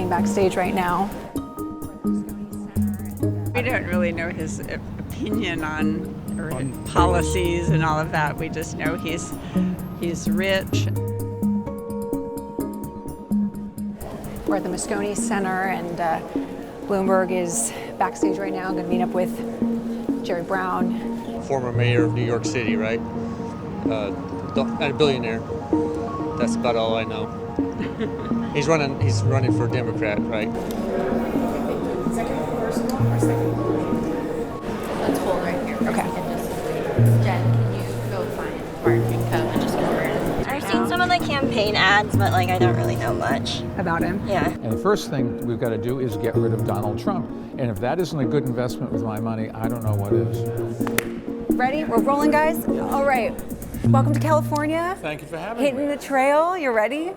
happening backstage right now. We don't really know his opinion on policies and all of that. We just know he's rich. We're at the Moscone Center, and Bloomberg is backstage right now, going to meet up with Jerry Brown. Former mayor of New York City, right? And a billionaire. That's about all I know. He's running for Democrat, right? Second first one or second? Let's hold right here. Okay. Jen, can you go find Martin and Co. and just go over it? I've seen some of the campaign ads, but I don't really know much About him. Yeah. And the first thing we've got to do is get rid of Donald Trump. And if that isn't a good investment with my money, I don't know what is. Ready? We're rolling, guys? All right. Welcome to California. Thank you for having me. Hitting the trail. You ready?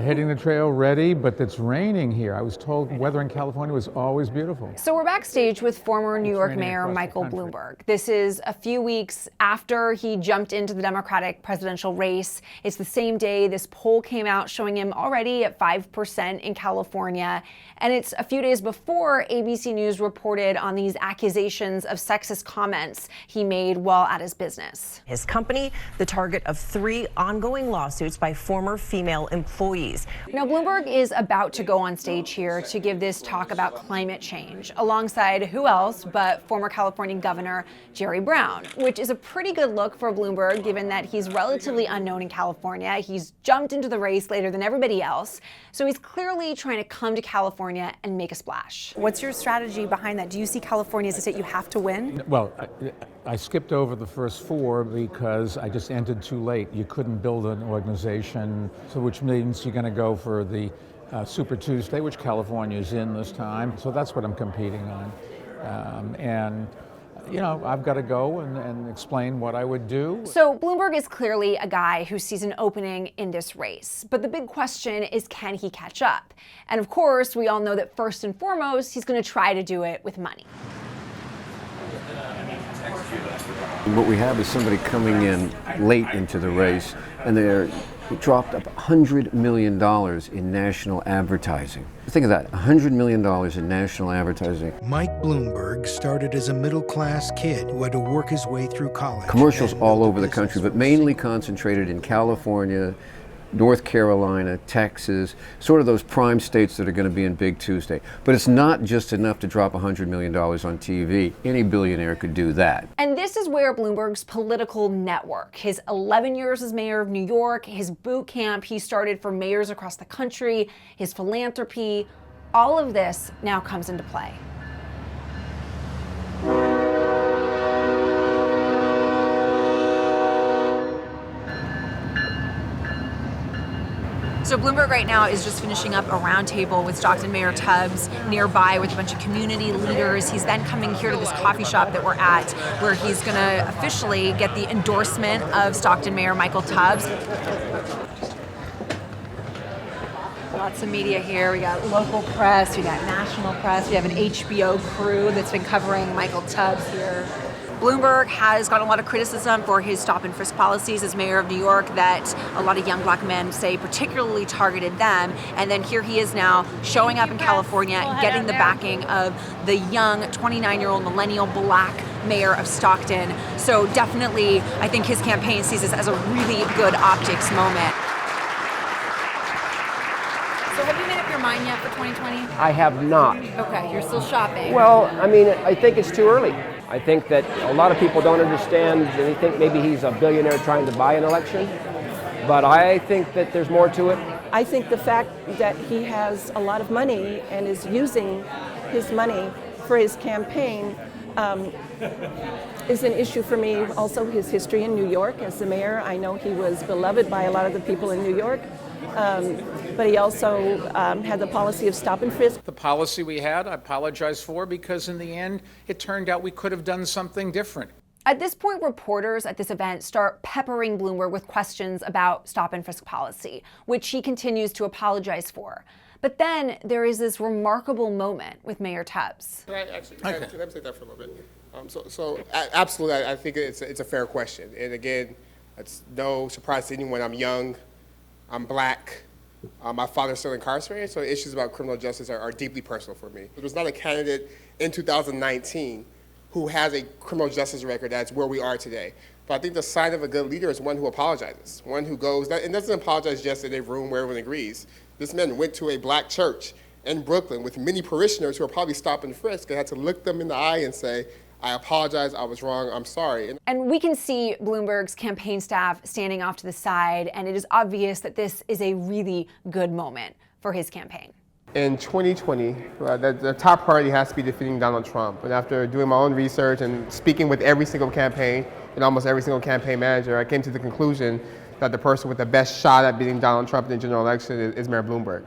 Hitting the trail ready, but it's raining here. I was told weather in California was always beautiful. So we're backstage with former New York raining Mayor across the Michael country. Bloomberg. This is a few weeks after he jumped into the Democratic presidential race. It's the same day this poll came out showing him already at 5% in California. And it's a few days before ABC News reported on these accusations of sexist comments he made while at his business. His company, the target of 3 ongoing lawsuits by former female employees. Now, Bloomberg is about to go on stage here to give this talk about climate change, alongside who else but former California Governor Jerry Brown, which is a pretty good look for Bloomberg, given that he's relatively unknown in California. He's jumped into the race later than everybody else, so he's clearly trying to come to California and make a splash. What's your strategy behind that? Do you see California as a state you have to win? Well, I skipped over the first 4 because I just entered too late. You couldn't build an organization, so which means you're going to go for the Super Tuesday, which California is in this time. So that's what I'm competing on. I've got to go and explain what I would do. So Bloomberg is clearly a guy who sees an opening in this race. But the big question is, can he catch up? And of course, we all know that first and foremost, he's going to try to do it with money. What we have is somebody coming in late into the race, and they're dropped up $100 million in national advertising. Think of that, $100 million in national advertising. Mike Bloomberg started as a middle-class kid who had to work his way through college. Commercials all over the country, but mainly concentrated in California, North Carolina, Texas, sort of those prime states that are going to be in Big Tuesday. But it's not just enough to drop $100 million on TV. Any billionaire could do that. And this is where Bloomberg's political network, his 11 years as mayor of New York, his boot camp he started for mayors across the country, his philanthropy, all of this now comes into play. So Bloomberg right now is just finishing up a roundtable with Stockton Mayor Tubbs nearby with a bunch of community leaders. He's then coming here to this coffee shop that we're at, where he's going to officially get the endorsement of Stockton Mayor Michael Tubbs. Lots of media here. We got local press, we got national press, we have an HBO crew that's been covering Michael Tubbs here. Bloomberg has gotten a lot of criticism for his stop and frisk policies as mayor of New York that a lot of young black men say particularly targeted them. And then here he is now showing up in California, getting the backing of the young 29-year-old millennial black mayor of Stockton. So definitely, I think his campaign sees this as a really good optics moment. So have you made up your mind yet for 2020? I have not. Okay, you're still shopping. Well, I mean, I think it's too early. I think that a lot of people don't understand. They think maybe he's a billionaire trying to buy an election. But I think that there's more to it. I think the fact that he has a lot of money and is using his money for his campaign is an issue for me. Also, his history in New York as the mayor. I know he was beloved by a lot of the people in New York. But he also had the policy of stop and frisk. The policy we had, I apologize for, because in the end, it turned out we could have done something different. At this point, reporters at this event start peppering Bloomberg with questions about stop and frisk policy, which he continues to apologize for. But then there is this remarkable moment with Mayor Tubbs. Can I let me take that for a little bit? Absolutely, I think it's a fair question. And again, it's no surprise to anyone. I'm young, I'm black, My father's still incarcerated, so issues about criminal justice are deeply personal for me. There's not a candidate in 2019 who has a criminal justice record that's where we are today. But I think the sign of a good leader is one who apologizes, one who goes, and doesn't apologize just in a room where everyone agrees. This man went to a black church in Brooklyn with many parishioners who are probably stop and frisk and had to look them in the eye and say, I apologize, I was wrong, I'm sorry. And we can see Bloomberg's campaign staff standing off to the side, and it is obvious that this is a really good moment for his campaign. In 2020, the top priority has to be defeating Donald Trump. And after doing my own research and speaking with every single campaign and almost every single campaign manager, I came to the conclusion that the person with the best shot at beating Donald Trump in the general election is Mayor Bloomberg.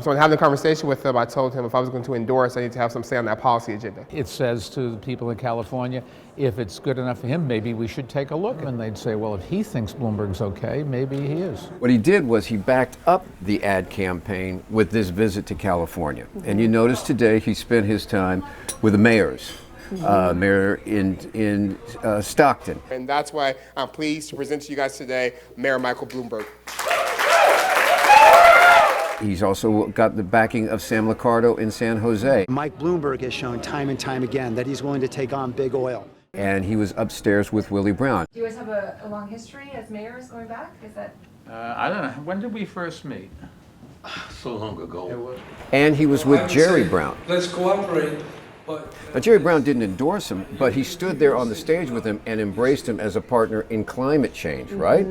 So in having a conversation with him, I told him if I was going to endorse, I need to have some say on that policy agenda. It says to the people in California, if it's good enough for him, maybe we should take a look. And they'd say, well, if he thinks Bloomberg's okay, maybe he is. What he did was he backed up the ad campaign with this visit to California. And you notice today he spent his time with the mayors. Mayor in Stockton. And that's why I'm pleased to present to you guys today Mayor Michael Bloomberg. He's also got the backing of Sam Liccardo in San Jose. Mike Bloomberg has shown time and time again that he's willing to take on big oil. And he was upstairs with Willie Brown. Do you guys have a long history as mayors going back? Is that? I don't know. When did we first meet? So long ago. And he was with Jerry Brown. Let's cooperate. Now, Jerry Brown didn't endorse him, but he stood there on the stage with him and embraced him as a partner in climate change, right?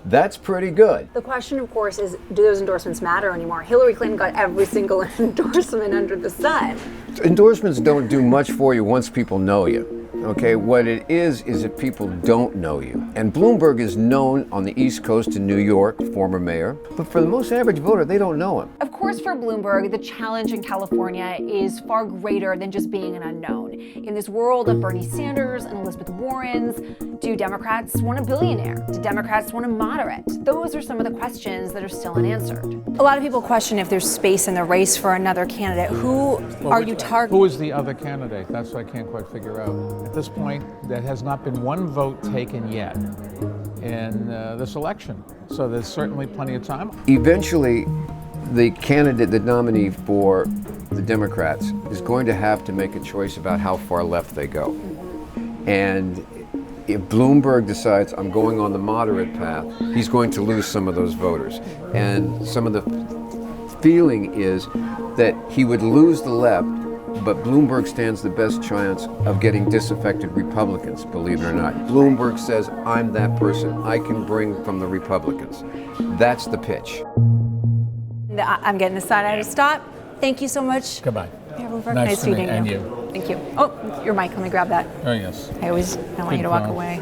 That's pretty good. The question, of course, is do those endorsements matter anymore? Hillary Clinton got every single endorsement under the sun. Endorsements don't do much for you once people know you. Okay, what it is that people don't know you. And Bloomberg is known on the East Coast in New York, former mayor, but for the most average voter, they don't know him. Of course, for Bloomberg, the challenge in California is far greater than just being an unknown. In this world of Bernie Sanders and Elizabeth Warrens, do Democrats want a billionaire? Do Democrats want a moderate? Those are some of the questions that are still unanswered. A lot of people question if there's space in the race for another candidate. Who are you targeting? Who is the other candidate? That's what I can't quite figure out. At this point, there has not been one vote taken yet in this election. So there's certainly plenty of time. Eventually, the candidate, the nominee for the Democrats, is going to have to make a choice about how far left they go. And if Bloomberg decides I'm going on the moderate path, he's going to lose some of those voters. And some of the feeling is that he would lose the left, but Bloomberg stands the best chance of getting disaffected Republicans, believe it or not. Bloomberg says, I'm that person. I can bring from the Republicans. That's the pitch. I'm getting the side-eye to stop. Thank you so much. Goodbye. Mayor Bloomberg, Nice to meet meeting and you. you. Thank you. Oh, your mic. Let me grab that. Oh, yes. I want you to walk away.